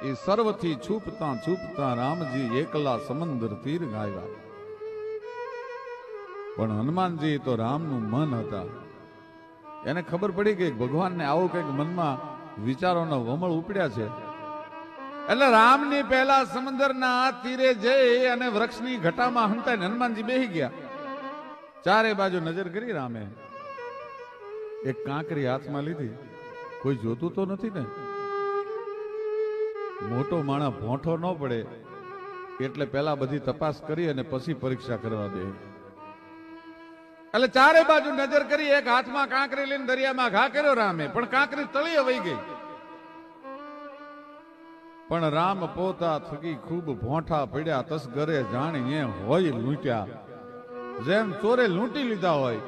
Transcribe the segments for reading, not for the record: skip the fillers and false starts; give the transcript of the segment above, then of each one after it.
એ સર્વથી છૂપતા છૂપતા રામજી એકલા સમંદર તીર ગાયવા. પણ હનુમાનજી તો રામનું મન હતા. એને ખબર પડી કે ભગવાનને આવું કંઈક મનમાં વિચારોના વમળ ઉપડ્યા છે. એટલે રામની પહેલા સમંદરના તીરે જઈ અને વૃક્ષની ઘટામાં હંતાઈને હનુમાનજી બેહી ગયા. ચારે બાજુ નજર કરી રામે. એક કાંકરી હાથમાં લીધી. કોઈ જોતું તો નથી ને? મોટો માણસ ભોંઠો ન પડે એટલે પેલા બધી તપાસ કરી અને પછી પરીક્ષા કરવા દે. એટલે ચારે બાજુ નજર કરી, એક હાથમાં કાંકરી લઈને દરિયામાં ઘા કર્યો રામે, પણ કાંકરી તળિયે વહી ગઈ. પણ રામ પોતા થકી ખૂબ ભોંઠા પડ્યા. તસગરે જાણી હોય લૂંટ્યા, જેમ ચોરે લૂંટી લીધા હોય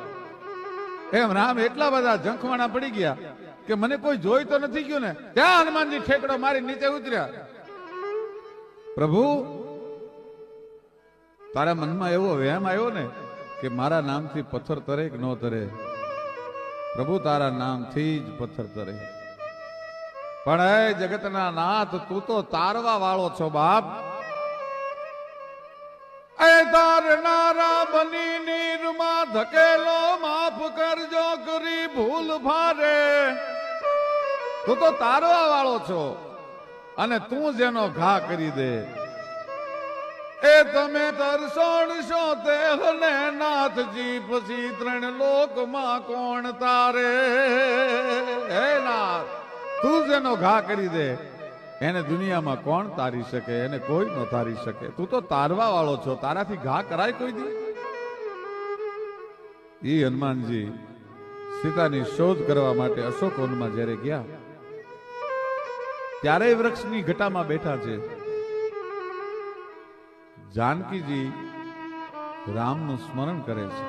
એમ રામ એટલા બધા ઝંખવાણા પડી ગયા કે મને કોઈ જોઈ તો નથી ગયું ને. ત્યાં હનુમાનજી ઠેકડો મારી નીચે ઉતર્યા. પ્રભુ, તારા મનમાં એવો વહેમ આવ્યો ને કે મારા નામથી પથ્થર તરે કે ન તરે? પ્રભુ, તારા નામથી જ પથ્થર તરે. પણ એ જગતના નાથ, તું તો તારવા વાળો છો બાપ. એ તારનારા બની નીરમાં ધકેલો માફ કરજો કરી ભૂલ ભારે. તું તો તારવા વાળો છો અને તું જેનો ઘા કરી દે એ તમે તરસોણશો તે હને નાથજી. પછી ત્રણ લોકમાં કોણ તારે? હે નાથ, તું જેનો ઘા કરી દે એને દુનિયામાં કોણ તારી શકે? એને કોઈ ન તારી શકે. તું તો તારવા વાળો છો, તારાથી ઘા કરાય કોઈ દી? ઈ હનુમાનજી સીતાની શોધ કરવા માટે અશોકવનમાં જ્યારે ગયા ત્યારે વૃક્ષની ઘટામાં બેઠા છે. જાનકીજી રામનું સ્મરણ કરે છે.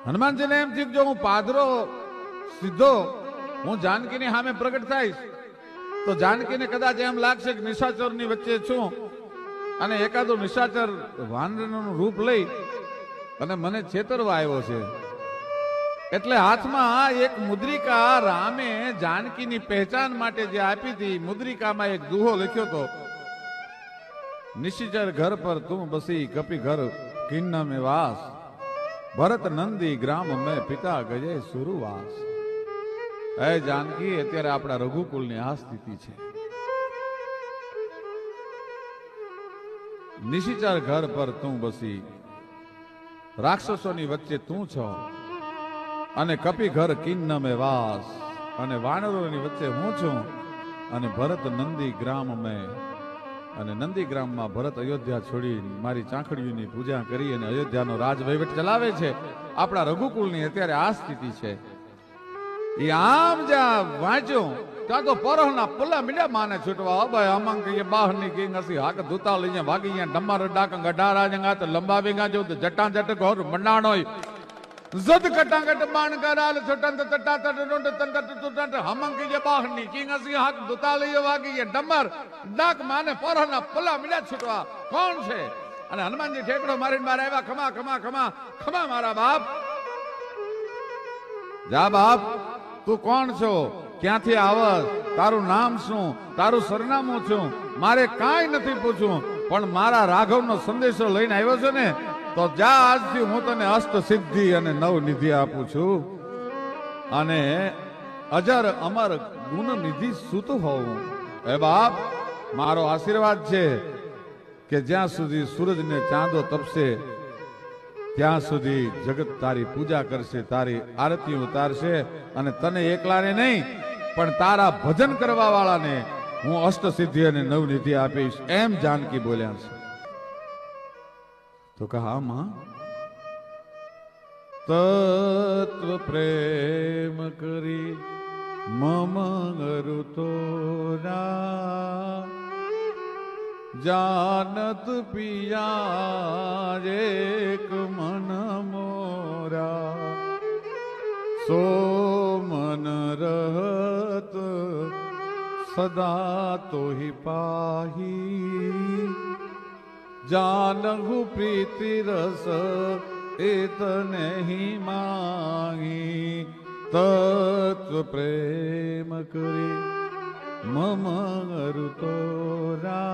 હનુમાનજીને એમ થયું જો હું પાદરો સીધો હું જાનકીની સામે પ્રગટ થઈશ તો જાનકીને કદાચ એમ લાગશે કે નિશાચરની વચ્ચે છું અને એકાદો નિશાચર વાનરનું રૂપ લઈ અને મને છેતરવા આવ્યો છે. એટલે હાથમાં એક મુદ્રિકા રામે જાનકીની પહેચાન માટે જે આપી હતી, મુદ્રિકામાં એક દુહો લખ્યો હતો. નિશિચર ઘર પર તું બસી કપી ઘર કિન્ન में वास, ભરત નંદી ગ્રામ મેં પિતા ગજે સુરુવાસ. હે જાનકી, અત્યારે આપણા રઘુકુલની આ સ્થિતિ છે. નિશિચર ઘર પર તું બસી, રાક્ષસોની વચ્ચે તું છો, અને કપી ઘર કિન્ન મેં વાસ, અને વાનરોની વચ્ચે હું છું, અને ભરત નંદી ગ્રામ મેં, અને નંદીગ્રામમાં ભરત અયોધ્યા છોડી મારી ચાંખડીઓની પૂજા કરી અને અયોધ્યાનો રાજ વહીવટ ચલાવે છે. આપણા રઘુકુલની અત્યારે આ સ્થિતિ છે. એ આમ જ્યાં વાંચ્યું ત્યાં તો પરોહના પુલ્લા મીડ્યા માને છૂટવા. ભાઈ અમંગ કે બાહની કિંગ હસી હાક ધૂતા લઈને વાગી ગયા ડમર ડાક ગઢારા જંગા તો લંબાવી ગયા જો જટા જટ ઘોર મંડાણોય જદ કટાંગટ બાણ કરાલ છટંત તટા તટ રોંડ તંત તટ હમંગ કે બાહની કિંગ હસી હાક ધૂતા લઈને વાગી ગયા ડમર ડાક માને પરોહના પુલ્લા મીડ્યા છૂટવા. કોણ છે? અને હનુમાનજી ઠેકડો મારીને મારે આવ્યા. ખમા ખમા ખમા ખમા મારા બાપ. જા બાપ, તું કોણ છો? ક્યાંથી આવસ? તારું નામ શું? તારું સરનામું શું? મારે કાંઈ નથી પૂછવું, પણ મારા રાઘવનો સંદેશો લઈને આવ્યો છે ને તો જા, આજથી હું તને અષ્ટ સિદ્ધિ અને નવ નિધિ આપું છું અને અજર અમર ગુણ નિધિ સુત હોવું. એ બાપ, મારો આશીર્વાદ છે કે જ્યાં સુધી સૂરજ ને ચાંદો તપશે ત્યાં સુધી જગત તારી પૂજા કરશે, તારી આરતી ઉતારશે અને તને એકલાને નહીં પણ તારા ભજન કરવા વાળાને હું અષ્ટ સિદ્ધિ અને નવનિધિ આપીશ. એમ જાનકી બોલ્યા છે. તો કહા માં તત્વ પ્રેમ કરી મમ ગરુતો જાનત પિયા એક મન મોરા, સો મન રહત સદા તોહિ પાહી, जानहु प्रीति रस एत नहीं माही, તત્વ પ્રેમ કરી મમ અરુતોરા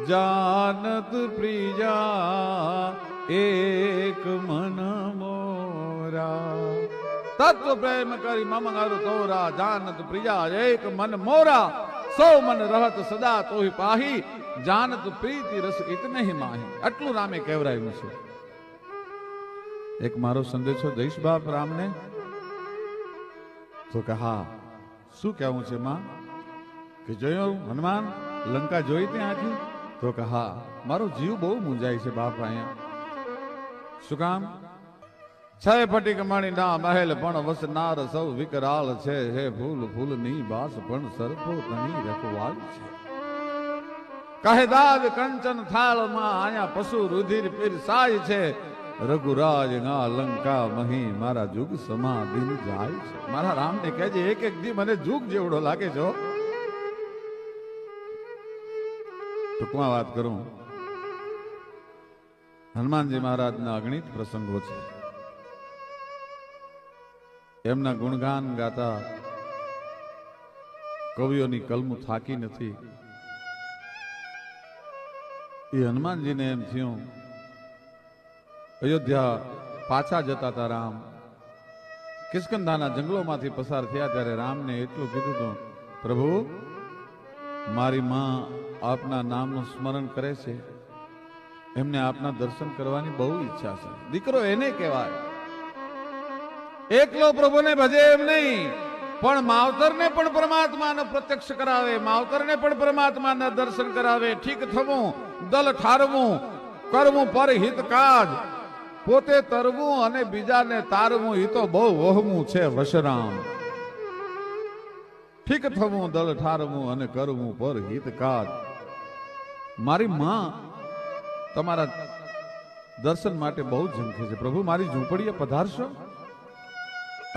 જાનત પ્રિયા એક મન મોરા તત્વ પ્રેમ કરી મમ અરુતોરા જાનત પ્રિયા એક મન મોરા સૌ મન રહત સદા તોહી પાહી જાનત પ્રીતિ રસ ઇતને હી માહી. આટલું રામે કહેવરાયું છે. એક મારો સંદેશો દઈશ બાપ રામને? તો કે હા. શું કહેવું છે માં? કે જોયું હનુમાન લંકા જોઈ ત્યાંથી? તો કે હા. મારો જીવ બહુ મૂંઝાય છે બાપ અહીંયા. શું કામ? છય ફટીક મણી ના મહેલ પણ વસનાર સૌ વિકરાળ છે. હે ફૂલ ફૂલ ની બાસ પણ સરપો તની રખવાલ છે. કહે દાદ કંચન થાળ માં આયા પશુ રુધિર પીરસાય છે. રઘુરાજ ના લંકા મહી મારા જુગ સમા દિન જાય છે. મારા રામ ને કહેજે એક એક દી મને જુગ જેવડો લાગે છો. ટૂંકમાં વાત કરું, હનુમાનજી મહારાજના અગણિત પ્રસંગો છે. એમના ગુણગાન ગાતા કવિઓની કલમું થાકી નથી. એ હનુમાનજીને એમ થયું, અયોધ્યા પાછા જતા હતા રામ, કિષ્કંધાના જંગલોમાંથી પસાર થયા ત્યારે રામને એટલું કીધું હતું, પ્રભુ મારી માં આપના નામનું સ્મરણ કરે છે, એમને આપના દર્શન કરવાની બહુ ઈચ્છા છે. દીકરો એને કહેવાય. એકલો પ્રભુને ભજે એમ નહીં, પણ માવતરને પણ પરમાત્માને પ્રત્યક્ષ કરાવે, માવતરને પણ પરમાત્માના દર્શન કરાવે. ઠીક થવું, દલ ઠારવું, કરવું પર હિત કાજ, પોતે તરવું અને બીજાને તારવું, એ તો બહુ વહમું છે વશરામ. ઠીક થવું, દલ ઠારવું અને કરવું પર હિત કાજ. મારી માં તમારા દર્શન માટે બહુ ઝંખે છે. પ્રભુ મારી ઝૂંપડીએ પધારશો?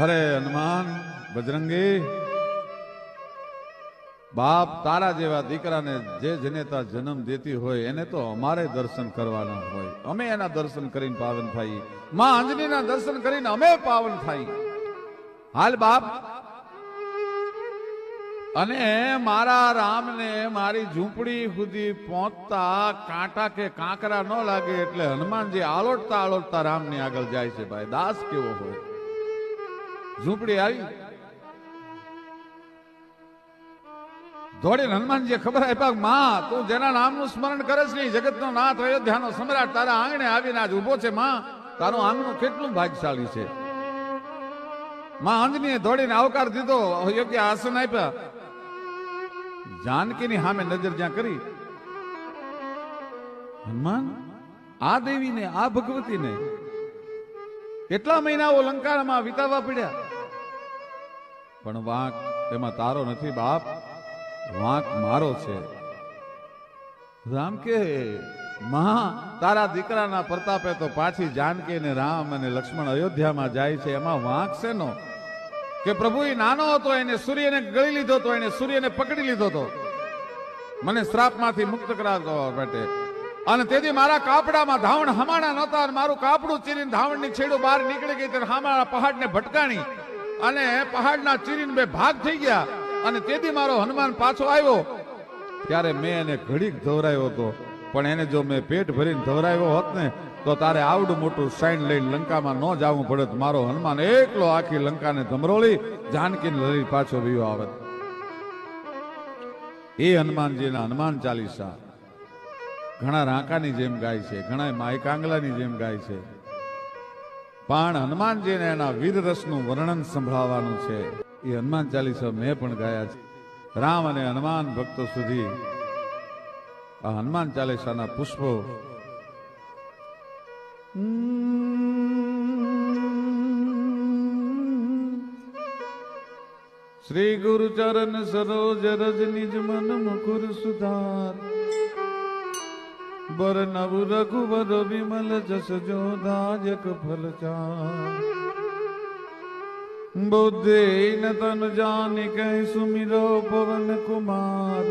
અરે હનુમાન બજરંગી, બાપ તારા જેવા દીકરાને જે જનેતા જન્મ દેતી હોય એને તો અમારે દર્શન કરવાના હોય. અમે એના દર્શન કરીને પાવન થાય. માં અંજનીના દર્શન કરીને અમે પાવન થાય. હાલ બાપ. અને મારા રામને મારી ઝૂંપડી સુધી પહોંચતા કાંટા કે કાંકરા ન લાગે એટલે હનુમાનજી આલોટતા આલોટતા રામની આગળ જાય છે. ભાઈ દાસ કેવો હોય. ઝૂંપડી આવી, દોડીને હનુમાનજીએ ખબર આપ્યા, માં તું જેના નામનું સ્મરણ કરે છે નહીં, જગતનો નાથ અયોધ્યાનો સમ્રાટ તારા આંગણે આવીને આજ ઉભો છે. માં તારું આંગણું કેટલું ભાગ્યશાળી છે. માં અંજનીએ દોડીને આવકાર દીધો, યોગ્ય આસન આપ્યા. જાનકીની સામે નજર જ્યાં કરી, હનુમાન આ દેવીને આ ભગવતીને કેટલા મહિનાઓ લંકામાં વિતાવવા પડ્યા, પણ વાંક એમાં તારો નથી બાપ, વાંક મારો છે. રામ કે માં તારા દીકરાના પ્રતાપે તો પાછી જાનકી ને રામ અને લક્ષ્મણ અયોધ્યામાં જાય છે, એમાં વાંક છે નો કે પ્રભુ એ નાનો હતો, એને સૂર્યને ગળી લીધો હતો, એને સૂર્યને પકડી લીધો હતો મને શ્રાપમાંથી મુક્ત કરાવવા માટે. અને તેથી મારા કાપડામાં ધાવણ હમાણા નહોતા, મારું કાપડું ચીરીને ધાવણની છેડો બહાર નીકળી ગઈ, ત્યારે હમાણા પહાડને ભટકાણી અને પહાડના ચીરીને બે ભાગ થઈ ગયા. અને તેથી મારો હનુમાન પાછો આવ્યો ત્યારે મેં એને ઘડીક ધવરાયો હતો, પણ એને જો મેં પેટ ભરીને ધવરાયો હોત ને તો તારે આવડું મોટું સાઈન લઈને લંકામાં ન જવું પડે. મારો હનુમાન એકલો આખી લંકાને ધમરોળી જાનકીને લઈ પાછો વિયો આવે. એ હનુમાનજીના હનુમાન ચાલીસા ઘણા રાંકાની જેમ ગાય છે, ઘણા માયકાંગલાની જેમ ગાય છે, પણ હનુમાનજીને એના વીર રસનું વર્ણન સંભળાવવાનું છે. એ હનુમાન ચાલીસા મેં પણ ગાયા છે. રામ અને હનુમાન ભક્તો સુધી આ હનુમાન ચાલીસાના પુષ્પો શ્રી ગુરુ ચરણ સરોજ રજ નિજ મન મુકુર સુધાર, બર નવ રઘુવર વિમલ જસ જો દાયક ફલ ચાર. बुद्धि न तन जानि कह सुमिरो पवन कुमार,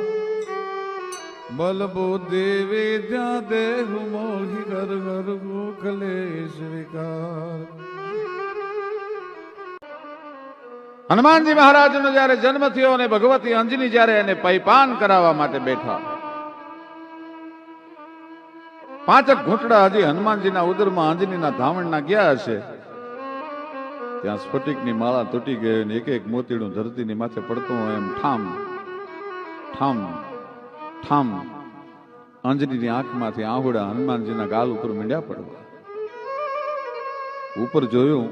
बल बुद्धि विद्या देहु मोहि घर घर गो कलेश विकार. હનુમાનજી મહારાજનો જ્યારે જન્મ થયો અને ભગવતી અંજની જ્યારે એને પૈપાન કરાવવા માટે બેઠા, 5 ઘૂંટડા હજી હનુમાનજીના ઉદરમાં અંજનીના ધાવણના ગયા હશે, ત્યાં સ્ફટિકની માળા તૂટી ગઈ અને એક એક મોતીડું ધરતીની માથે પડતું હોય એમ ઠામ ઠામ ઠામ અંજનીની આંખમાંથી આહુડા હનુમાનજીના ગાલ ઉપર મીંડ્યા પડવા. ઉપર જોયું,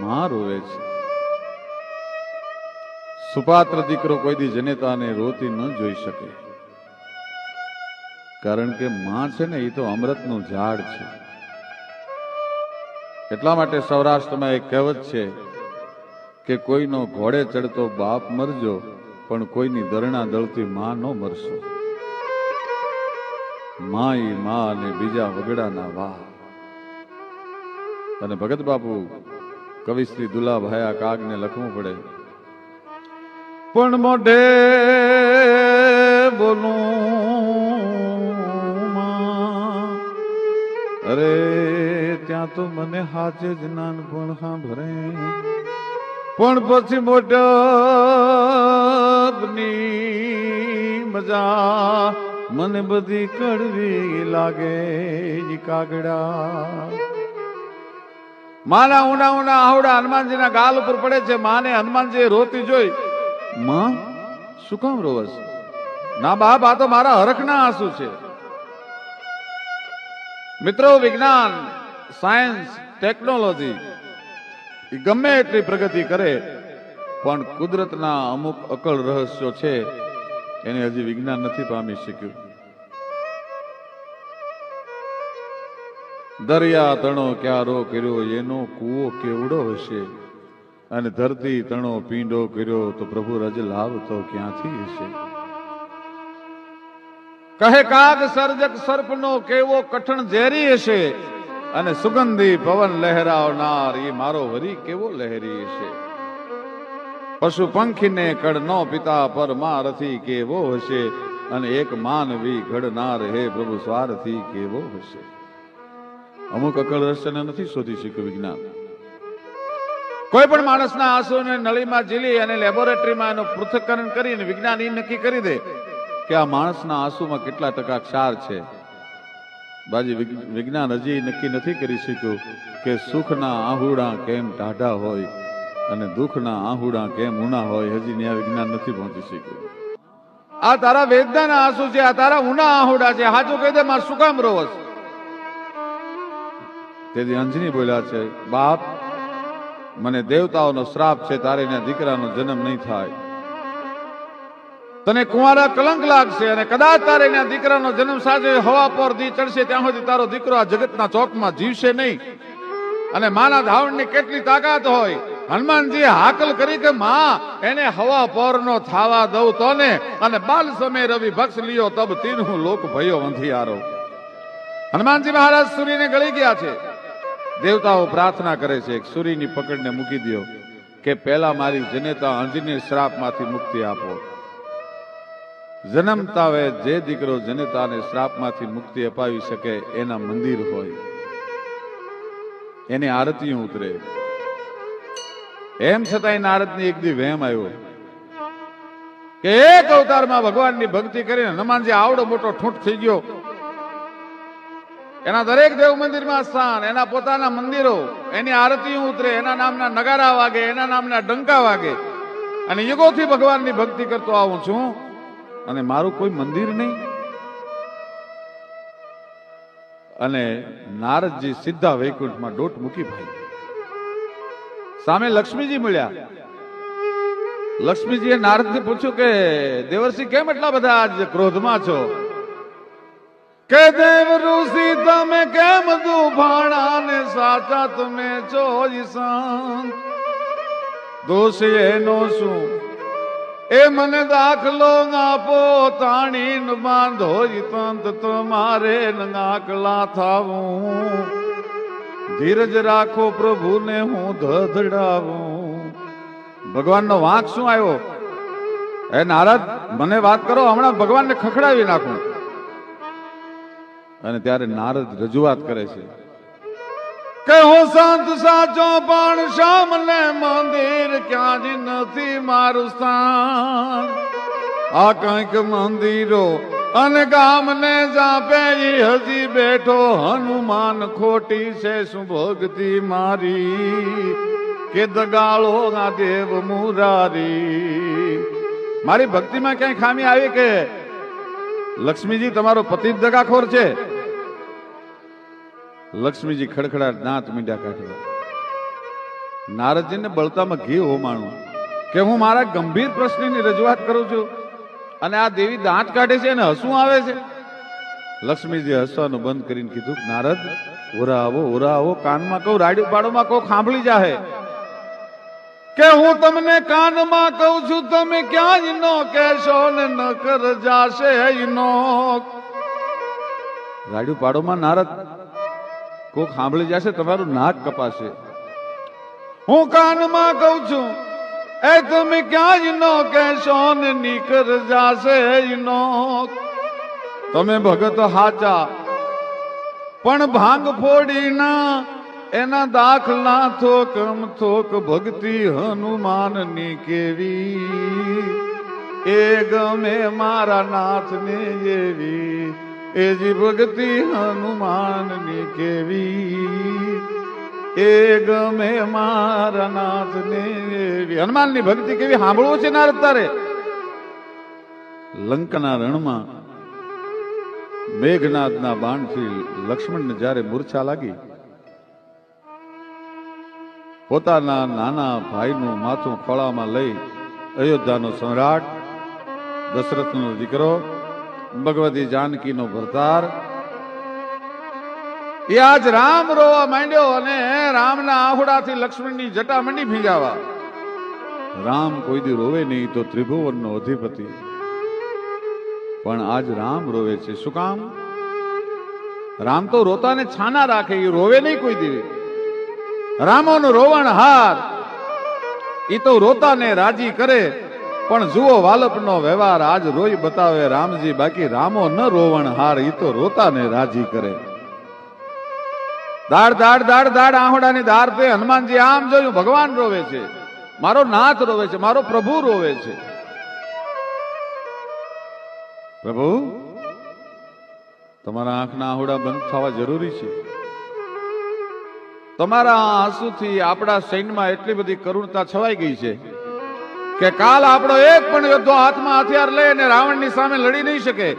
માં રોવે છે. સુપાત્ર દીકરો કોઈ દી જનેતાને રોતી ન જોઈ શકે, કારણ કે માં છે ને એ તો અમૃતનું ઝાડ છે. એટલા માટે સૌરાષ્ટ્રમાં એક કહેવત છે કે કોઈનો ઘોડે ચડતો બાપ મરજો, પણ કોઈની દરણા દળતી માં ન મરશો. માઈ માં અને બીજા વગડાના વાહ. અને ભગત બાપુ કવિશ્રી દુલાભાયા કાગને લખવું પડે, પણ મોઢે બોલું અરે ત્યાં તો મને હાચે જ નાનપણ સાંભળે, પણ પછી મોટની મજા મને બધી કડવી લાગે કાગડા. માના ઊંડા ઊંડા આવડા હનુમાનજીના ગાલ ઉપર પડે છે. માને હનુમાનજી રોતી જોઈ, માં શું કામ રોવસ? ના બાપ, આ તો મારા હરખના આંસુ છે. મિત્રો, વિજ્ઞાન, સાયન્સ, ટેકનોલોજી ગમે એટલી પ્રગતિ કરે, પણ કુદરતના અમુક અકળ રહસ્યો છે એને હજી વિજ્ઞાન નથી પામી શક્યું. દરિયા તણો ક્યારો કર્યો એનો કૂવો કેવડો હશે, અને ધરતી તણો પીંડો કર્યો તો પ્રભુ રજ લાભ તો ક્યાંથી હશે. કહે કાગ સર્જક સર્પનો કેવો કઠણ ઝેરી હશે, અને સુગંધી પવન લહેરાવનાર એ મારો વરી કેવો લહેરી હશે. પશુ પંખીને કડનો પિતા પર મારથી કેવો હશે, અને એક માનવી ઘડનાર હે પ્રભુ સ્વારથી કેવો હશે. અમુક અકળ રહસ્યને નથી શોધી શક્યું વિજ્ઞાન. કોઈ પણ માણસના આંસુને નળીમાં ઝીલી અને લેબોરેટરીમાં એનું પૃથ્થકરણ કરીને વિજ્ઞાન એ નક્કી કરી દે કે આ માણસના આંસુમાં કેટલા ટકા ક્ષાર છે. બાજી વિજ્ઞાન હજી નક્કી નથી કરી શક્યું કે સુખના આહુડા કેમ ટાઢા હોય અને દુઃખના આહુડા કેમ ઊના હોય. હજી ન્યા વિજ્ઞાન નથી પહોંચી શક્યું. આ તારા વેદનાના આંસુ છે, આ તારા ઊના આહુડા છે. હાચું કહી દે, માર શું કામ રોવસ? તેથી અંજની બોલ્યા છે, બાપ, મને દેવતાઓનો શ્રાપ છે, તારે એના દીકરાનો જન્મ નહીં થાય. તને કુંવારા કલંક લાગશે, અને કદાચ તારે એના દીકરાનો જન્મ સાજે હવા પર દી ચડશે ત્યાં સુધી તારો દીકરો આ જગતના ચોકમાં જીવશે નહીં. અને માના ધાવણની કેટલી તાકાત હોય. હનુમાનજી હાકલ કરી કે માં એને હવા પરનો થાવા દઉં તો ને, અને બાલ સમય રવિ ભક્ષ લિયો તબ તીનહું લોક ભયો અંધિયારો. હનુમાનજી મહારાજ સૂર્યને ગળી ગયા છે. દેવતાઓ પ્રાર્થના કરે છે, સૂર્યની પકડને મૂકી દો, કે પહેલા મારી જનેતા અંજની શ્રાપમાંથી મુક્તિ આપો. જન્મતા વે જે દીકરો જનેતાને શ્રાપમાંથી મુક્તિ અપાવી શકે એના મંદિર હોય, એની આરતીઓ ઉતરે. એમ છતાંય નારદની એક દી વહેમ આવ્યો કે એક અવતારમાં ભગવાનની ભક્તિ કરીને હનુમાનજી આવડો મોટો ઠૂંઠ થઈ ગયો. એના દરેક દેવ મંદિરમાં સ્થાન, એના પોતાના મંદિરો, એની આરતીઓ ઉતરે, એના નામના નગારા વાગે, એના નામના ડંકા વાગે, અને યુગોથી ભગવાનની ભક્તિ કરતો આવું છું, અને મારું કોઈ મંદિર નહીં. અને નારદજી સીધા વૈકુંઠમાં દોટ મૂકી ભાઈ. સામે લક્ષ્મીજી મળ્યા. લક્ષ્મીજીએ નારદને પૂછ્યું કે દેવર્ષિ કેમ એટલા બધા આજ ક્રોધમાં છો? કે દેવ ઋષિ તમે કેમ દુભાણા ને સાચા તમે છો ઈશાન. દોષ એનો શું એ મને દાખલો આપો, તાણીન બાંધો તંત તમારે નાકલા થાવું. ધીરજ રાખો પ્રભુને હું ધધડાવું. ભગવાનનો વાંક શું આવ્યો? એ નારદ, મને વાત કરો, હમણાં ભગવાનને ખખડાવી નાખું. અને ત્યારે નારદ રજૂઆત કરે છે કે હું સંત સાચો પણ શામને મંદિર ક્યાં જ નથી મારું સ્થાન. આ કંઈક મંદિરો અને ગામને જાપે હજી બેઠો હનુમાન ખોટી છે શું ભક્તિ મારી કે દગાળો ના દેવ મુરારી. મારી ભક્તિમાં ક્યાંય ખામી આવી કે લક્ષ્મીજી તમારો પતિ જ દગાખોર છે? લક્ષ્મીજી ખડખડાટ દાંત મીંડા કાઢવા. નારદજીને બળતામાં ઘી હોમાણું કે હું મારા ગંભીર પ્રશ્નની રજૂઆત કરું છું અને આ દેવી દાંત કાઢે છે અને હસવું આવે છે. લક્ષ્મીજી હસવાનું બંધ કરીને કીધું, નારદ ઓરા આવો, કાનમાં કહું, રાડ્યું પાડોમાં કહું, સાંભળી જાહે કે હું તમને કાનમાં કહું છું, તમે ક્યાં જ નો કહેશો ને ન કર જાશે નો. રાડ્યું પાડોમાં નારદ કોક સાંભળી જશે, તમારું નાક કપાશે. હું કાનમાં કહું છું, એ તમે ક્યાં જ નો કહેશો ને નીકર જાશે નો. તમે ભગત હાચા પણ ભાંગ ફોડી ના એના દાખલા થોકમ થોક ભક્તિ હનુમાનની કેવી એ ગમે મારા નાથને એવી એ જી ભક્તિ હનુમાનની કેવી એ ગમે મારા નાથને એવી. હનુમાનની ભક્તિ કેવી સાંભળવું છે નારદ તારે? લંકાના રણમાં મેઘનાથના બાણથી લક્ષ્મણને જ્યારે મૂર્છા લાગી, પોતાના નાના ભાઈનું માથું ખોળામાં લઈ અયોધ્યાનો સમ્રાટ દશરથનો દીકરો ભગવતી જાનકીનો ભરતાર એ આજ રામ રોવા માંડ્યો અને રામના આહુડાથી લક્ષ્મણની જટા મંડી ભીંજાવા. રામ કોઈ દી રોવે નહીં તો ત્રિભુવનનો અધિપતિ, પણ આજ રામ રોવે છે. શું કામ? રામ તો રોતાને છાના રાખે, એ રોવે નહીં કોઈ દી. રામોનો રોવણ હાર ઈ તો રોતાને રાજી કરે, પણ જુઓ વાલપનો વ્યવહાર આજ રોઈ બતાવે રામજી. બાકી રામો ન રોવણ હાર, ઈ તો રોતાને રાજી કરે. દાડ દાડ દાડ દાડ આહોડાની દાર પે હનુમાનજી આમ જોયું, ભગવાન રોવે છે, મારો નાથ રોવે છે, મારો પ્રભુ રોવે છે. પ્રભુ તમારા આંખના આહોડા બંધ થવા જરૂરી છે. તમારા આંસુથી આપણા સૈન્યમાં એટલી બધી કરુણતા છવાઈ ગઈ છે કે કાલ આપણો એક પણ યોદ્ધો હાથમાં હથિયાર લઈને રાવણની સામે લડી નહીં શકે.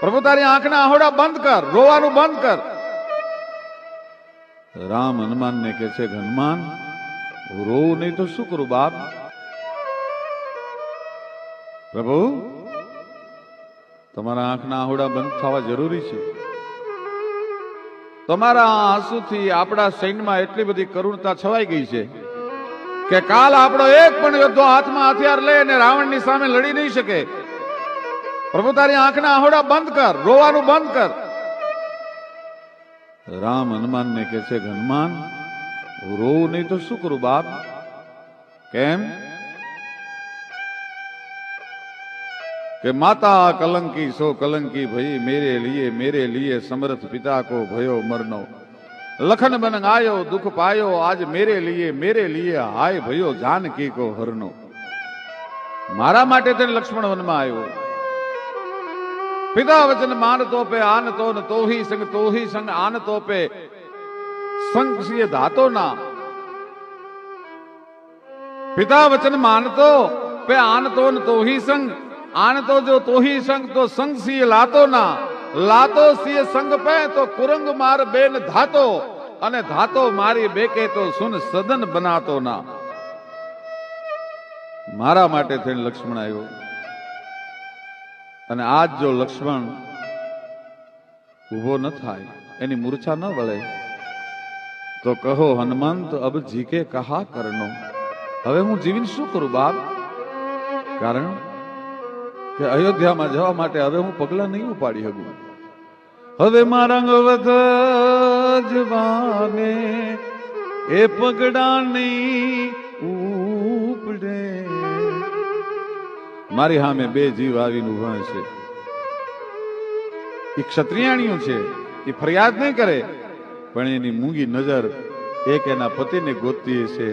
પ્રભુ તારી આંખના આહોડા બંધ કર, રોવાનું બંધ કર. રામ હનુમાનને કહે છે, હનુમાન રોવું નહીં તો શું કરું બાપ? પ્રભુ તમારા આંખના આહોડા બંધ થવા જરૂરી છે. તમારા આંસુથી આપણા સૈન્યમાં એટલી બધી કરુણતા છવાઈ ગઈ છે કે કાલ આપણો એક પણ યોદ્ધો હાથમાં હથિયાર લઈને રાવણની સામે લડી નહીં શકે. પ્રભુ તારી આંખના આહોડા બંધ કર, રોવાનું બંધ કર. રામ હનુમાનને કહે છે, હનુમાન રોવું નહીં તો શું કરું બાપ? કેમ? કે માતા કલંકી સો કલંકી ભઈ मेरे लिए समर्थ पिता को भयो मरनो. लखन बन आयो दुख पायो आज मेरे लिए हाय भयो जानकी को हरनो. मारा माटे ते लक्ष्मण वन में आयो. पिता वचन मान तो पे आन तो न तो ही संग आन तो पे संग सिय धातो ना. पिता वचन मान तो पे आन तो न तो ही संग आन तो जो तो ही संग तो संग सिय लातो ना. लातो सिय संग पे तो कुरंग मार बेन धातो अने धातो मारी बेके तो सुन सदन बनातो ना. मारा माटे थઈને लक्ष्मण आयो અને આજ જો લક્ષ્મણ ઉભો ન થાય, એની મૂર્છા ન વળે તો કહો હનુમંત અબ જીકે કહા કરનો. હવે હું જીવીને શું કરું બાપ? કારણ કે અયોધ્યામાં જવા માટે હવે હું પગલા નહીં ઉપાડી શકું. હવે મારા વધ જવાને એ પગડા નહીં ઉપડે. મારી સામે બે જીવ આવીને ઉભા છે. એ ક્ષત્રિયાણીઓ છે, એ ફરિયાદ નહીં કરે પણ એની મૂંગી નજર એક એના પતિને ગોતતી હશે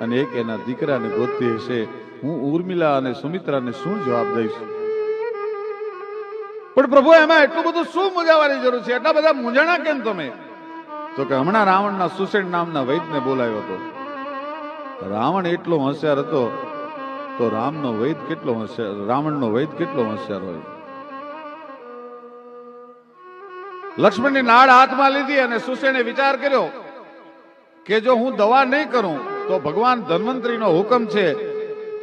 અને એક એના દીકરાને ગોતતી હશે. હું ઉર્મિલા અને સુમિત્રાને શું જવાબ દઈશ? પણ પ્રભુ એમાં એટલું બધું શું મૂંઝાવાની જરૂર છે? એટલા બધા મૂંઝાણા કેમ તમે? તો કે હમણાં રાવણના સુષેણ નામના વૈદને બોલાવ્યો હતો. રાવણ એટલો હોશિયાર હતો તો રામનો વૈદ કેટલો હોશિયાર, રાવણનો વૈદ કેટલો હોશિયાર હોય. લક્ષ્મણની નાળ હાથમાં લીધી અને સુષેણે વિચાર કર્યો કે જો હું દવા નહીં કરું તો ભગવાન ધન્વંતરીનો હુકમ છે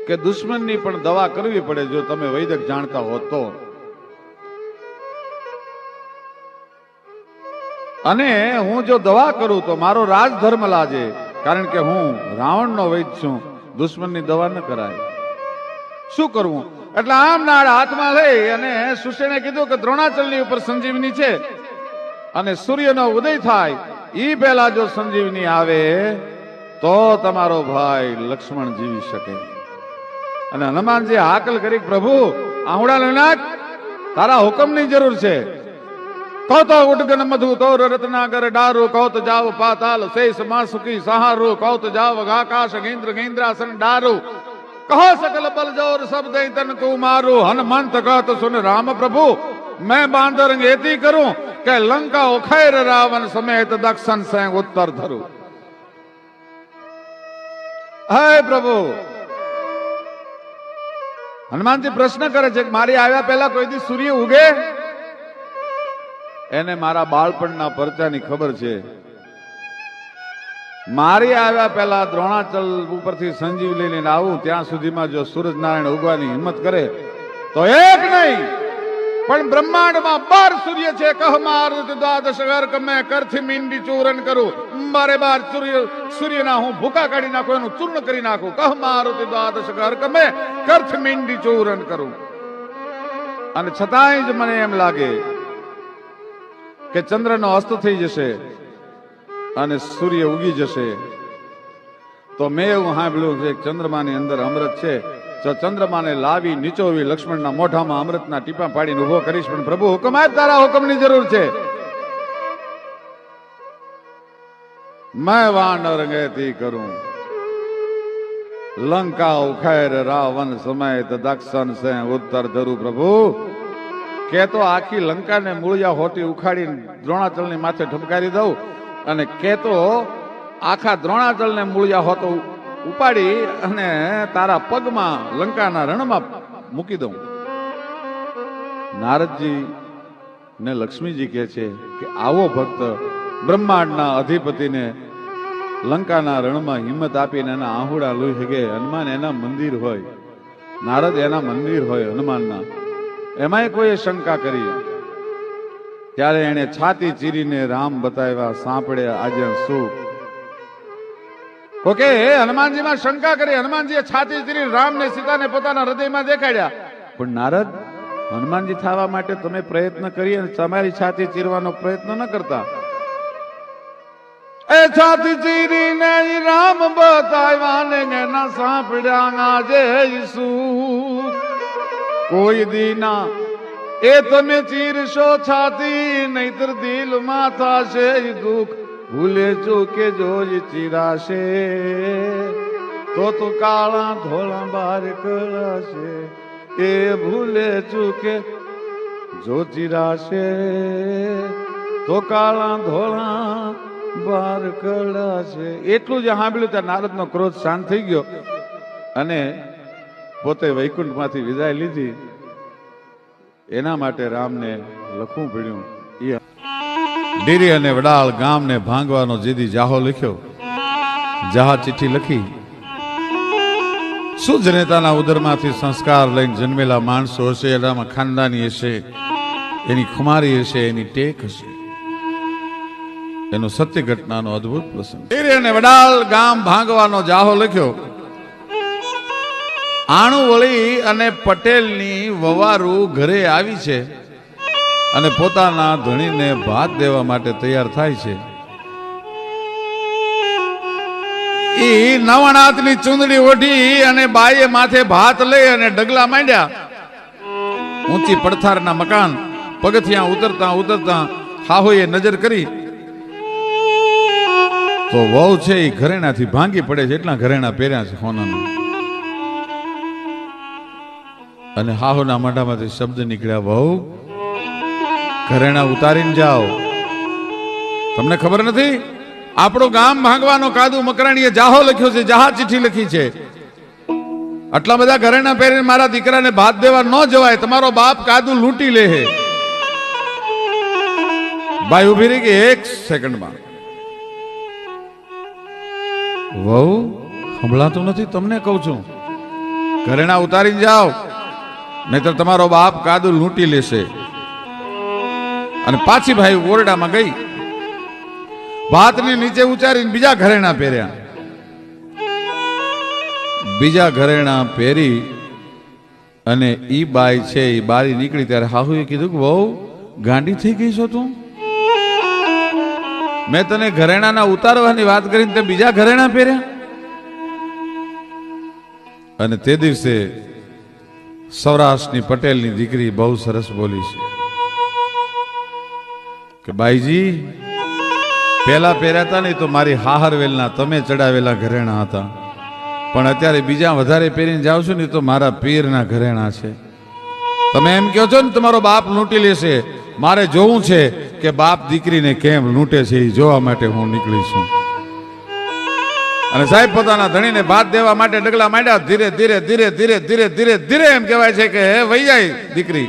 કે દુશ્મનની પણ દવા કરવી પડે. જો તમે વૈદક જાણતા હો તો. અને હું જો દવા કરું તો મારો રાજધર્મ લાજે, કારણ કે હું રાવણનો વૈદ છું. દુશ્મનની દવા ન કરાય. શું કરવું? એટલે આમ નાળ હાથમાં લઈ અને સુષેણે કીધું કે દ્રોણાચલની ઉપર સંજીવની છે અને સૂર્યનો ઉદય થાય ઈ પહેલા જો સંજીવની આવે તો તમારો ભાઈ લક્ષ્મણ જીવી શકે. અને હનુમાનજી હાકલ કરી, પ્રભુ આહુડા લઈ નાખ, તારા હુકમની જરૂર છે. કૌત ઉડગન મધુ તોર રત્નાગર ડારુ, કૌત જાવ પાતાલ શેષ માસુકી સહારુ, કૌત જાવ આકાશ ગેન્દ્ર ગેન્દ્રાસન ડારુ, કહો સકલ બલ જોર સબ દઈ તન કો મારું. હનુમંત કહત સુન રામ પ્રભુ, मैं बांदर एती करूं કે લંકા ઉખેર રાવણ સમેત દક્ષન સે ઉત્તર ધરું. હે પ્રભુ, હનુમાનજી પ્રશ્ન કરે છે કે મારી આવ્યા પહેલા કોઈ દી સૂર્ય ઉગે? એને મારા બાળપણના પરચાની ખબર છે. મારી આવ્યા પહેલા દ્રોણાચલ ઉપરથી સંજીવ લઈને આવું ત્યાં સુધીમાં જો સૂરજનારાયણ ઉગવાની હિંમત કરે તો એક નહીં પણ બ્રહ્માંડમાં 12 સૂર્ય છે. કહ મારુતિ દ્વાદશ ગર્ક મેં કરથી મીંડી ચૂરન કરું. 12 સૂર્યના હું ભૂકા કાઢી નાખું, એનું ચૂર્ણ કરી નાખું. કહ મારુતિ દ્વાદશ ગર્ક મેં કરથી મીંડી ચૂરન કરું. અને છતાંય જ મને એમ લાગે કે ચંદ્રનો અસ્ત થઈ જશે અને સૂર્ય ઉગી જશે. તો મેં એવું સાંભળ્યું છે કે ચંદ્રમાની અંદર અમૃત છે. જો ચંદ્રમાને લાવી નીચોવી લક્ષ્મણના મોઢામાં અમૃતના ટીપા પાડીને ઉભો કરીશ. પણ પ્રભુ હુકમ આપ, તારા હુકમની જરૂર છે. મેં વાનર ગેતી કરું, લંકા ઉખેર રાવણ સમેત દક્ષન સે ઉત્તર ધરું. પ્રભુ કે તો આખી લંકાને મૂળિયા હોટી ઉખાડીને દ્રોણાચલની માથે ઠપકારી દઉં, અને કે તો આખા દ્રોણાચલને મૂળિયા હોતો ઉપાડી અને તારા પગમાં લંકાના રણમાં મૂકી દઉં. નારદજી ને લક્ષ્મીજી કહે છે કે આવો ભક્ત બ્રહ્માંડના અધિપતિને લંકાના રણમાં હિંમત આપીને એના આહુડા લોહી શકે. હનુમાન એના મંદિર હોય, નારદ એના મંદિર હોય હનુમાનના, એમાંય કોઈ શંકા કરી ત્યારે એને છાતી ચીરીને રામ બતાવ્યા, સાંપડે આજે સુખ. ઓકે, હનુમાનજીમાં શંકા કરી, હનુમાનજીએ છાતી ચીરી રામને સીતાને પોતાના હૃદયમાં દેખાડ્યા. પણ નારદ, હનુમાનજી થવા માટે તમે પ્રયત્ન કરી અને તમારી છાતી ચીરવાનો પ્રયત્ન ન કરતા. એ છાતી ચીરીને રામ બતાવ્યા ને એના સાંપડ્યા આજે સુખ. કોઈ દીના એ તમે ચીરશો છાતી, નહીતર દિલમાં થશે દુઃખ. ભૂલે ચૂકે જોઈ ચીરાશે તો કાળા ધોળા બાર કળાશે. એ ભૂલે ચૂકે જો ચીરાશે તો કાળા ધોળા બાર કળાશે. એટલું જ સાંભળ્યું ત્યાં નારદનો ક્રોધ શાંત થઈ ગયો અને પોતે વૈકુંઠમાંથી વિદાય લીધી. એના માટે રામને લખવું પડ્યું. ડેરી અને વડાળ ગામને ભાંગવાનો જેદી જાહો લખ્યો, જાહા ચિઠ્ઠી લખી. શું જનેતાના ઉદરમાંથી સંસ્કાર લઈને જન્મેલા માણસો હશે, એનામાં ખાનદાની હશે, એની ખુમારી હશે, એની ટેક હશે. એનો સત્ય ઘટનાનો અદભુત પ્રસંગ. ડેરી અને વડાળ ગામ ભાંગવાનો જાહો લખ્યો. આણુવળી અને પટેલની વવારું ઘરે આવી છે અને પોતાના ધણીને ભાત દેવા માટે તૈયાર થાય છે. ઈ નવનાથની ચૂંદડી ઓઢી અને બાઈએ માથે ભાત લઈ અને ડગલા માંડ્યા. ઊંચી પડથારના મકાન પગથિયા ઉતરતા ઉતરતા હાહોએ નજર કરી તો વહુ છે એ ઘરેણાથી ભાંગી પડે છે, એટલા ઘરેણા પહેર્યા છે સોનાના. અને હાહોના મોઢામાંથી શબ્દ નીકળ્યા, વહુ ઘરેણા ઉતારીને જાઓ. તમને ખબર નથી, આપણું ગામ ભાંગવાનો કાદુ મકરાણીએ જાહો લખ્યો છે, જાહા ચિઠ્ઠી લખી છે. આટલા બધા ઘરેણા પહેરીને મારા દીકરાને ભાત દેવા ન જવાય, તમારો બાપ કાદુ લૂંટી લે. ભાઈ ઉભી રહી ગઈ એક સેકન્ડમાં. વહુ સંભળાતું નથી, તમને કહું છું, ઘરેણા ઉતારીને જાઓ, નહીતર તમારો બાપ કાદુ લૂંટી લેશે. અને પાછી ભાઈ ઓરડામાં ગઈ, ભાતની નીચે ઉચારીને બીજા ઘરેણા પહેર્યા. બીજા ઘરેણા પહેરી અને ઈ બાઈ છે એ બારી નીકળી ત્યારે હાહુએ કીધું કે વહુ ગાંડી થઈ ગઈ છો તું? મેં તને ઘરેણાના ઉતારવાની વાત કરીને તે બીજા ઘરેણા પહેર્યા. અને તે દિવસે સૌરાષ્ટ્રની પટેલની દીકરી બહુ સરસ બોલી છે કે બાઈજી પહેલા પહેર્યા હતા ને તો મારી હાહરવેલના તમે ચડાવેલા ઘરેણા હતા, પણ અત્યારે બીજા વધારે પહેરીને જાવ છો ને તો મારા પીરના ઘરેણા છે. તમે એમ કહો છો ને તમારો બાપ લૂંટી લેશે, મારે જોવું છે કે બાપ દીકરીને કેમ લૂંટે છે, એ જોવા માટે હું નીકળી છું. અને સાહેબ પોતાના ધણીને ભાત દેવા માટે ડગલા માંડ્યા. ધીરે ધીરે ધીરે ધીરે ધીરે ધીરે ધીરે એમ કહેવાય છે કે હે વહી જાય દીકરી.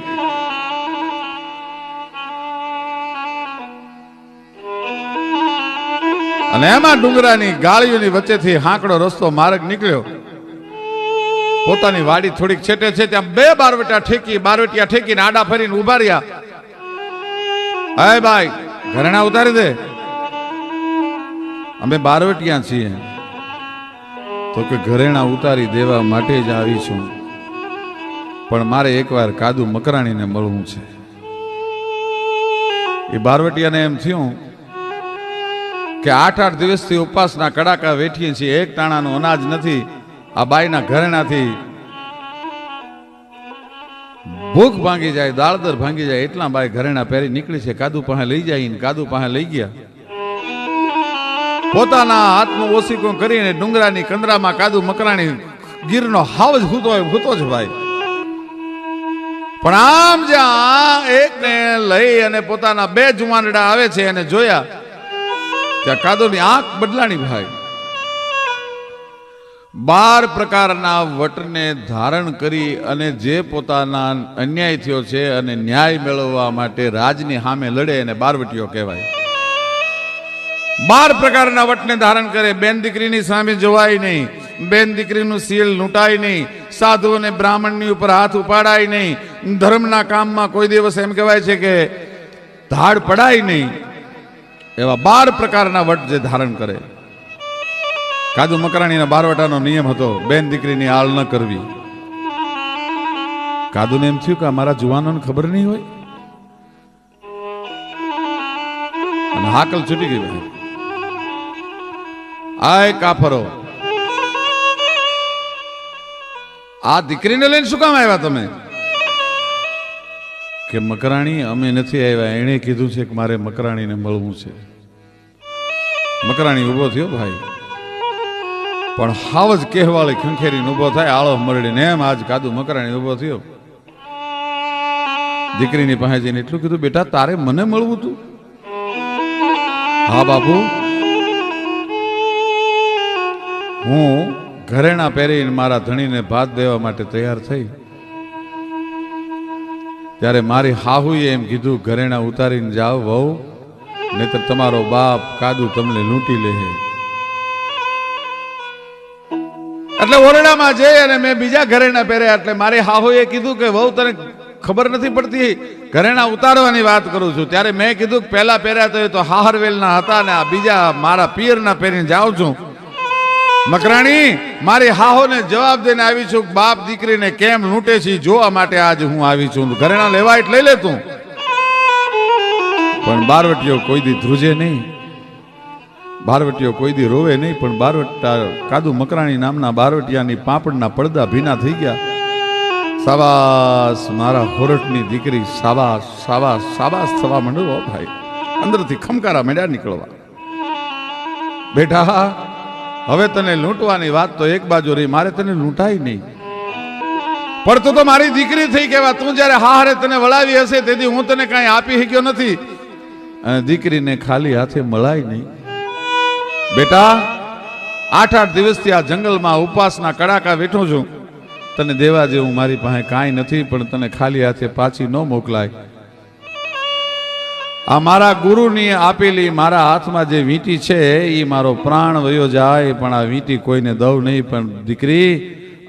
અને એમાં ડુંગરાની ગાળીઓની વચ્ચેથી હાંકડો રસ્તો માર્ગ નીકળ્યો. પોતાની વાડી થોડીક છેટે છે, ત્યાં બે બારવટિયા ઠેકીને આડા ફરીને ઉભા રહ્યા. હે ભાઈ ઘરેણા ઉતારી દે, અમે બારવટિયા છીએ. તો કે ઘરેણા ઉતારી દેવા માટે જ આવી છું, પણ મારે એકવાર કાદુ મકરાણીને મળવું છે. એ બારવટિયાને એમ થયું કે 8-8 દિવસથી ઉપવાસના કડાકા વેઠીએ છીએ, એક ટાણાનું અનાજ નથી. આ બાઈના ઘરેણાથી ભૂખ ભાંગી જાય, દાળદર ભાંગી જાય, એટલા બાઈ ઘરેણા પહેરી નીકળી છે. કાદુ પાસે લઈ જાય, કાદુ પાસે લઈ ગયા. પોતાના હાથનું ઓસીકો કરીને ડુંગરાની કંદરામાં કાદુ મકરાણી ગીરનો હાવ જ હૂતો જ ભાઈ. પણ આમ જ્યાં એકને લઈ અને પોતાના 2 જુવાનડા આવે છે અને જોયા, ત્યાં કાદુની આંખ બદલાણી ભાઈ. 12 પ્રકારના વટને ધારણ કરી અને જે પોતાના અન્યાય થયો છે અને ન્યાય મેળવવા માટે રાજની સામે લડે અને બારવટીઓ કહેવાય. 12 પ્રકારના વટને ધારણ કરે. બેન દીકરીની સામે જોવાય નહીં, બેન દીકરીનું સીલ લૂંટાય નહીં, સાધુ અને બ્રાહ્મણની ઉપર હાથ ઉપાડાય નહીં, ધર્મના કામમાં કોઈ દિવસ એમ કહેવાય છે કે ધાડ પડાય નહીં. એવા 12 પ્રકારના વટ જે ધારણ કરે. કાદુ મકરાણીના બારવટાનો નિયમ હતો, બેન દીકરીની આળ ન કરવી. કાદુને એમ થયું કે અમારા જુવાનોને ખબર નહીં હોય, અને હાકલ છૂટી ગઈ ભાઈ. આય કાફરો, આ દીકરીને લઈને શું કામ આવ્યા તમે? કે મકરાણી અમે નથી આવ્યા, એણે કીધું છે કે મારે મકરાણીને મળવું છે. મકરાણી ઉભો થયો ભાઈ, પણ હાવ જ કહેવાળી ખંખેરીને ઉભો થાય, આળો મરડીને એમ આજ કાદુ મકરાણી ઉભો થયો. દીકરીની પાસે જઈને એટલું કીધું, બેટા તારે મને મળવું તું? હા બાપુ, હું ઘરેણા પહેરીને મારા ધણીને ભાત દેવા માટે તૈયાર થઈ, ત્યારે મારી હાહુએ એમ કીધું ઘરેણા ઉતારીને જાઓ વહુ, નહીતર તમારો બાપ કાદુ તમને લૂંટી લે. એટલે ઓરડામાં જઈ અને મેં બીજા ઘરેણા પહેર્યા. એટલે મારી હાહુએ કીધું કે વહુ તને ખબર નથી પડતી, ઘરેણા ઉતારવાની વાત કરું છું. ત્યારે મેં કીધું કે પહેલા પહેર્યા તો હાહરવેલના હતા ને આ બીજા મારા પિયરના પહેરીને જાઉં છું. મકરાણી મારી હાહોને જવાબ દઈને આવી છું, બાપ દીકરીને કેમ લૂંટે છે જોવા માટે આજ હું આવી છું. ઘરેણા લેવા એટલે લઈ લે તું. પણ બારવટીઓ કોઈ દી ધ્રુજે નહીં, બારવટીઓ કોઈ દી રોવે નહીં. પણ બારવટા કાદુ મકરાણી નામના બારવટિયાની પાપડના પડદા ભીના થઈ ગયા. સાબાસ મારા હોરઠની દીકરી, સાબાસ સાબાસ સાબાસ થવા માંડ્યો ભાઈ. અંદરથી ખમકારા માંડ્યા નીકળવા. બેટા હવે તને લૂંટવાની વાત તો એક બાજુ રહી, મારે તને લૂંટાય નહીં. પણ તું તો મારી દીકરી થઈ કહેવા. તું જ્યારે હારે તને વળાવી હશે તેથી હું તને કાંઈ આપી શક્યો નથી, અને દીકરીને ખાલી હાથે મળાય નહીં. બેટા 8 દિવસથી આ જંગલમાં ઉપવાસના કડાકા બેઠો છું. તને દેવા જેવું મારી પાસે કાંઈ નથી, પણ તને ખાલી હાથે પાછી ન મોકલાય. આ મારા ગુરુની આપેલી મારા હાથમાં જે વીંટી છે એ મારો પ્રાણ વયો જાય, પણ આ વીંટી કોઈને દઉં નહીં. પણ દીકરી,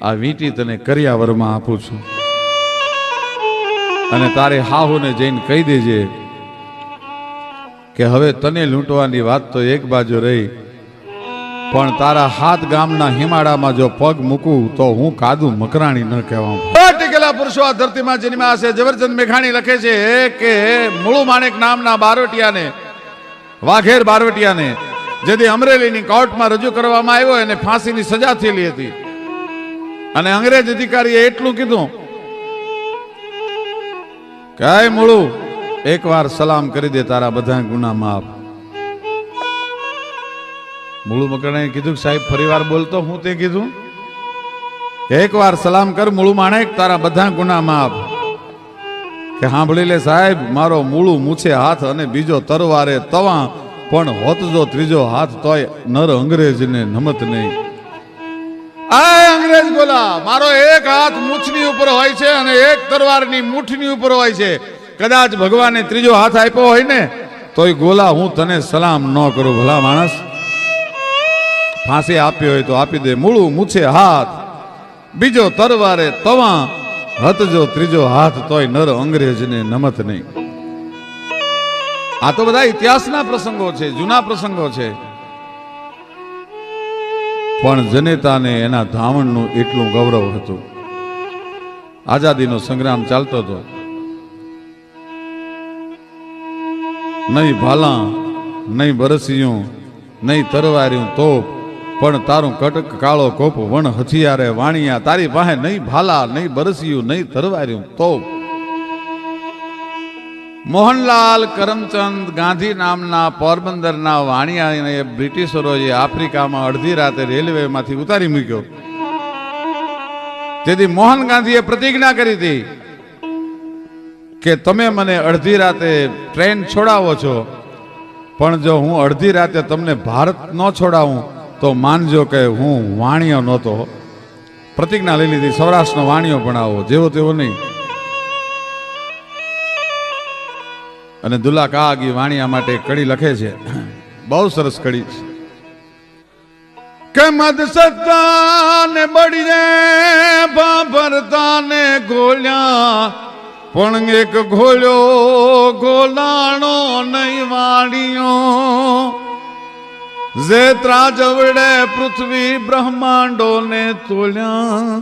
આ વીંટી તને કરિયાવરમાં આપું છું, અને તારે હાહુને જઈને કહી દેજે કે હવે તને લૂંટવાની વાત તો એક બાજુ રહી, પણ તારા 7 ગામના હિમાડામાં જો પગ મૂકું તો હું કાદુ મકરાણી ન કહેવા. ટીકેલા પુરુષો આ ધરતીમાં જન્મ્યા છે. ઝવેરચંદ મેઘાણી લખે છે કે મુળુ માણેક નામના બારવટિયાને, વાઘેર બારવટિયાને જેથી અમરેલીની કોર્ટમાં રજૂ કરવામાં આવ્યો એને ફાંસીની સજા થયેલી હતી, અને અંગ્રેજ અધિકારીએ એટલું કીધું કે મુળુ એકવાર સલામ કરી દે, તારા બધા ગુના માફ. મુળુ મકરાણીએ કીધું સાહેબ ફરીવાર બોલતો. હું તે કીધું એકવાર સલામ કર મુળુ માણેક, તારા બધા ગુના માફ. કે સાંભળી લે સાહેબ, મારો મુળુ મૂછે હાથ અને બીજો તરવારે તવા, પણ હોત જો ત્રીજો હાથ તોય નર અંગ્રેજને નમત નહીં. આ અંગ્રેજ બોલા, મારો એક હાથ મૂછની ઉપર હોય છે અને એક તરવારની મૂઠની ઉપર હોય છે. કદાચ ભગવાને ત્રીજો હાથ આપ્યો હોય ને તોય ગોલા હું તને સલામ ન કરું. ભલા માણસ, ફાંસી આપી હોય તો આપી દે. મુળુ મૂછે હાથ, બીજો તરવારે તવા, હત જો ત્રીજો હાથ તોય નર અંગ્રેજને નમત નહીં. આ તો બધા ઇતિહાસના પ્રસંગો છે, જૂના પ્રસંગો છે, પણ જનેતાને એના ધાવણનું એટલું ગૌરવ હતું. આઝાદીનો સંગ્રામ ચાલતો હતો. નહીં ભાલા, નહીં બરસિયું, નહીં તરવાર્યું તોપ, પણ તારું કટક કાળો કોપ વણ હથિયારે વાણિયા. તારી પાસે નહીં ભાલા, નહીં બરસિયું, નહીં તરવાર્યું તોપ. મોહનલાલ કરમચંદ ગાંધી નામના પોરબંદરના વાણિયાને બ્રિટિશરોએ આફ્રિકામાં અડધી રાતે રેલવેમાંથી ઉતારી મૂક્યો. તેથી મોહન ગાંધીએ પ્રતિજ્ઞા કરી હતી કે તમે મને અડધી રાતે ટ્રેન છોડાવો છો, પણ જો હું અડધી રાતે તમને ભારત ન છોડાવું તો માનજો કે હું વાણિયો નહોતો. પ્રતિજ્ઞા લઈ લીધી, સૌરાષ્ટ્રનો વાણિયો ભણાવો, જેવો તેવો નહીં. અને દુલ્લા કાગી વાણિયા માટે કડી લખે છે, બહુ સરસ કડી છે કે મદ સત્તાને બળીને ભાભરતાને ગોલ્યા, પણ એક ઘોલ્યો ગોલાણો નહીં વાણિયો. જે ત્રાજવડે પૃથ્વી બ્રહ્માંડો ને તોલ્યા,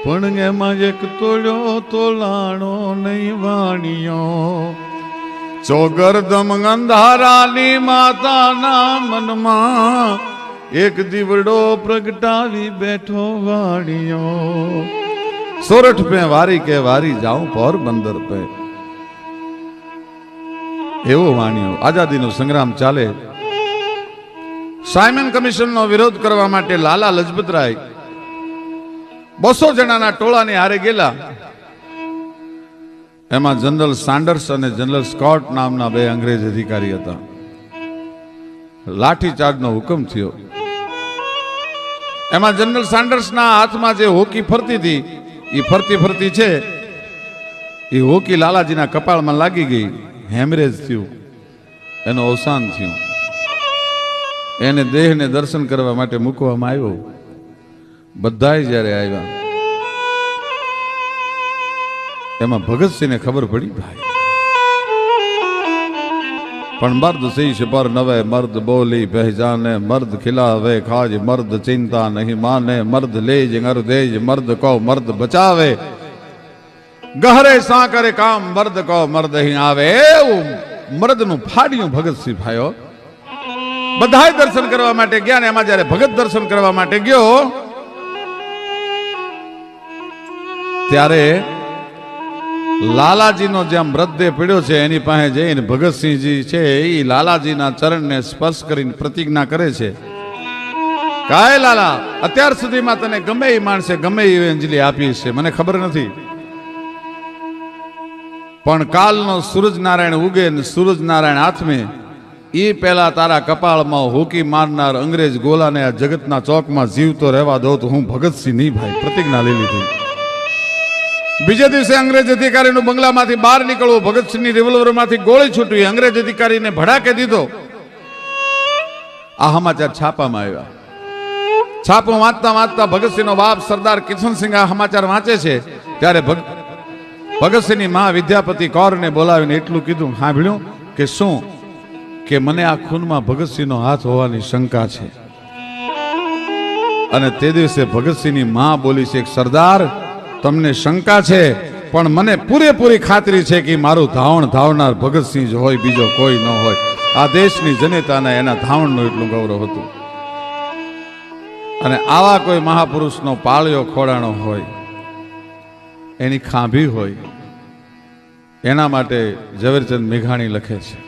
પણ એમાં એક તોલ્યો તોલાણો નહીં વાણિયો. ચોગરદમ અંધારાની માતાના મનમાં એક દીવડો પ્રગટાવી બેઠો વાણિયો. સોરઠ પે વારી કે વારી જાઉં પોરબંદર પે, એવો વાણિયો. આઝાદીનો સંગ્રામ ચાલે. સાયમન કમિશનનો વિરોધ કરવા માટે લાલા લજપતરાય 200 જણાના ટોળાની હારે ગયેલા. એમાં જનરલ સાન્ડર્સ અને જનરલ સ્કોટ નામના 2 અંગ્રેજ અધિકારી હતા. લાઠીચાર્જનો હુકમ થયો. એમાં જનરલ સાન્ડર્સના હાથમાં જે હોકી ફરતી હતી, એ ફરતી ફરતી છે એ હોકી લાલાજીના કપાળમાં લાગી ગઈ. હેમરેજ થયું, એનું અવસાન થયું. એને દેહને દર્શન કરવા માટે મૂકવામાં આવ્યો. બધાય જ્યારે આવ્યા એમાં ભગતસિંહને ખબર પડી ભાઈ, પણ મર્દ શીશ પર નવે, મર્દ બોલી પહેચાને, મર્દ ખિલાવે ખાજ, મર્દ ચિંતા નહીં માને, મર્દ લેજ અરદેજ, મર્દ કો મર્દ બચાવે, ગહરે સા કરે કામ, મર્દ કો મર્દ અહીં આવે. એવું મર્દનું ફાડ્યું ભગતસિંહ ભાઈઓ. બધાય દર્શન કરવા માટે ગયા, ને એમાં જયારે ભગત દર્શન કરવા માટે ગયો ત્યારે લાલાજીનો જ્યાં મૃતદેહ પડ્યો છે એની પાસે જઈને ભગતસિંહજી છે એ લાલાજીના ચરણને સ્પર્શ કરીને પ્રતિજ્ઞા કરે છે, કાય લાલા, અત્યાર સુધીમાં તને ગમે એ માણસે ગમે એવી અંજલિ આપી છે, મને ખબર નથી, પણ કાલનો સૂરજનારાયણ ઉગે ને સૂરજનારાયણ હાથમે એ પહેલા તારા કપાળમાં હોકી મારનાર અંગ્રેજ ગોલાને આ જગતના ચોકમાં જીવતો રહેવા દો તો હું ભગતસિંહ નહીં ભાઈ, પ્રતિજ્ઞા લઈ લીધી. બીજે દિવસે અંગ્રેજ અધિકારીનું બંગલામાંથી બહાર નીકળવું, ભગતસિંહની રિવોલ્વરમાંથી ગોળી છૂટવી, અંગ્રેજ અધિકારીને ભડાકે દીધો. આ સમાચાર છાપામાં આવ્યા. છાપો વાંચતા વાંચતા ભગતસિંહનો બાપ સરદાર કિશનસિંહ આ સમાચાર વાંચે છે ત્યારે ભગતસિંહની મા વિદ્યાપતિ કૌરને બોલાવીને એટલું કીધું, સાંભળ્યું કે શું, કે મને આ ખૂનમાં ભગતસિંહનો હાથ હોવાની શંકા છે. અને તે દિવસે ભગતસિંહની મા બોલી છે, સરદાર તમને શંકા છે પણ મને પૂરેપૂરી ખાતરી છે કે મારું ધાવણ ધાવનાર ભગતસિંહ જ હોય, બીજો કોઈ ન હોય. આ દેશની જનતાને એના ધાવણનું એટલું ગૌરવ હતું. અને આવા કોઈ મહાપુરુષનો પાળ્યો ખોડાણો હોય, એની ખાંભી હોય, એના માટે ઝવેરચંદ મેઘાણી લખે છે,